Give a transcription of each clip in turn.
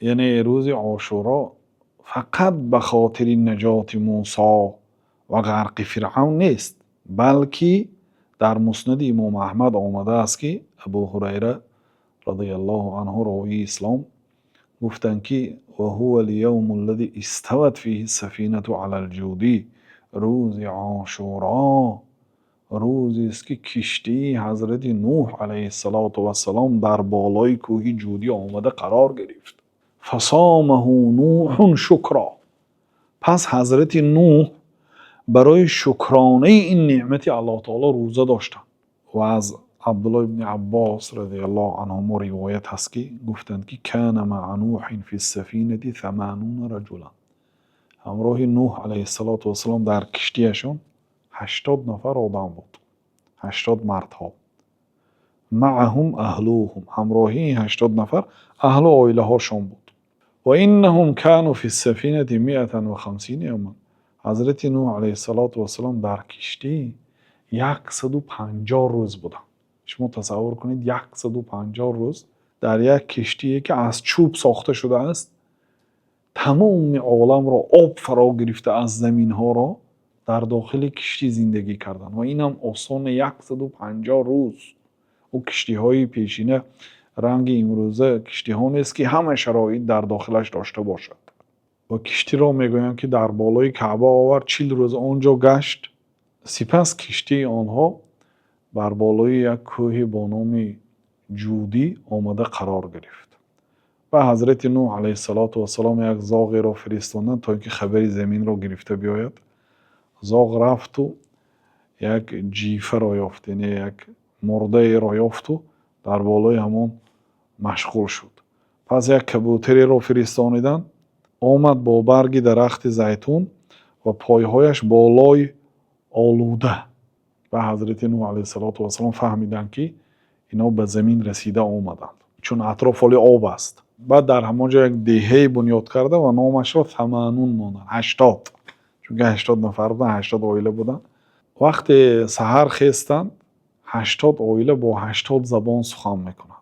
یعنی روز عاشورا فقط به خاطر نجات موسی و غرق فرعون نیست، بلکه در مسند امام احمد آمده است که ابو هریره رضی الله عنه راوی اسلام گفتند که و هو اليوم الذي استوت فیه السفینه علی الجودی، روز عاشورا روزی است که کشتی حضرت نوح علیه السلام در بالای کوه جودی آمده قرار گرفت. فصامه نوح شکرا، پس حضرت نوح برای شکرانه این نعمت الله تعالی روزه داشتند. و از عبدالله ابن عباس رضی الله عنهما روایت هست که گفتند که کان مع نوح فی السفینه 80 رجلا، همراه نوح علیه السلام در کشتیشان 80 نفر آدم بود، 80 مردها. معهم اهلوهم، همراهی این 80 نفر اهل و عائله هاشون بود. و انهم كانوا فی السفینه 150 یوما، حضرت نوح علیه السلام در کشتی 150 روز بودن. شما تصور کنید 150 روز در یک کشتی که از چوب ساخته شده است، تمام عالم را آب فرا گرفته از زمین ها را در داخل کشتی زندگی کردن. و این هم آسان 150 روز. او کشتی های پیشینه رنگ امروزه کشتی ها نیست که همه شرایط در داخلش داشته باشد. و کشتی را میگویند که در بالای کعبه آورد 40 روز آنجا گشت، سپس کشتی آنها بر بالای یک کوه با نام جودی آمده قرار گرفت. و حضرت نوح علیه السلام یک زاغی را فرستاندند تا اینکه خبری زمین را گرفته بیاید. زاغ رفت و یک جیفه را یافت، یعنی یک مرده را یافت و در بالای همان مشغول شد. پس یک کبوتری را فرستانیدند، آمد با برگ درخت زیتون و پایهایش بالای آلوده. و حضرت نوح علیه السلام فهمیدند که اینا به زمین رسیده آمدند، چون اطراف آب است. بعد در همانجا یک دهه بنیاد کرده و نامش را 80 ماندن، 80، چون 80 نفر بودن، 80 عائله بودن. وقتی سحر خیستند 80 عائله با 80 زبان سخن میکنند.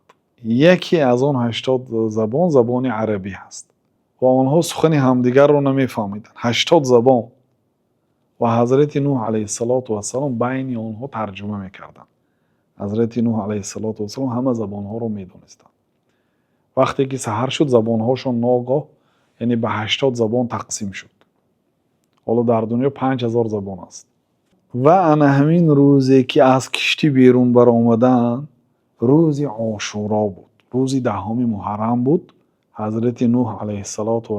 یکی از آن 80 زبان زبان عربی هست و آنها سخن همدیگر را نمیفهمیدند. 80 زبان و حضرت نوح علیه السلام بین آنها ترجمه میکردند. حضرت نوح علیه السلام همه زبانها را میدونستند. وقتی که سحر شد زبانهاشون ناگاه یعنی به 80 زبان تقسیم شد. حالا در دنیا 5000 زبان است. و انا همین روزی که از کشتی بیرون بر آمدن روز عاشورا بود، روز 10 محرم بود. حضرت نوح علیه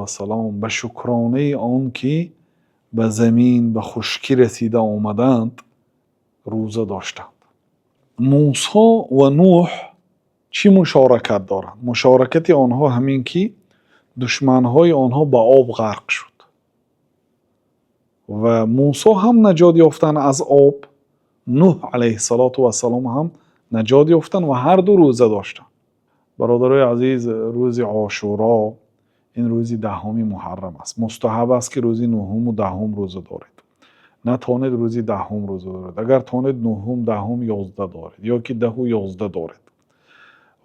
السلام به شکرانه آن که به زمین به خشکی رسیده آمدند روزه داشتند. موسی و نوح چی مشارکت دارند؟ مشارکت آنها همین که دشمنهای آنها به آب غرق شد و موسی هم نجات یافتن از آب، نوح علیه السلام هم نجات یافتن و هر دو روزه داشتن. برادرای عزیز، روز عاشورا این روز 10 محرم است. مستحب است که روز 9 و 10 روزه دارید. نتوانید روزی 10 روزه دارید. اگر توانید 9 10 11 دارید، یا که 10 و 11 دارید.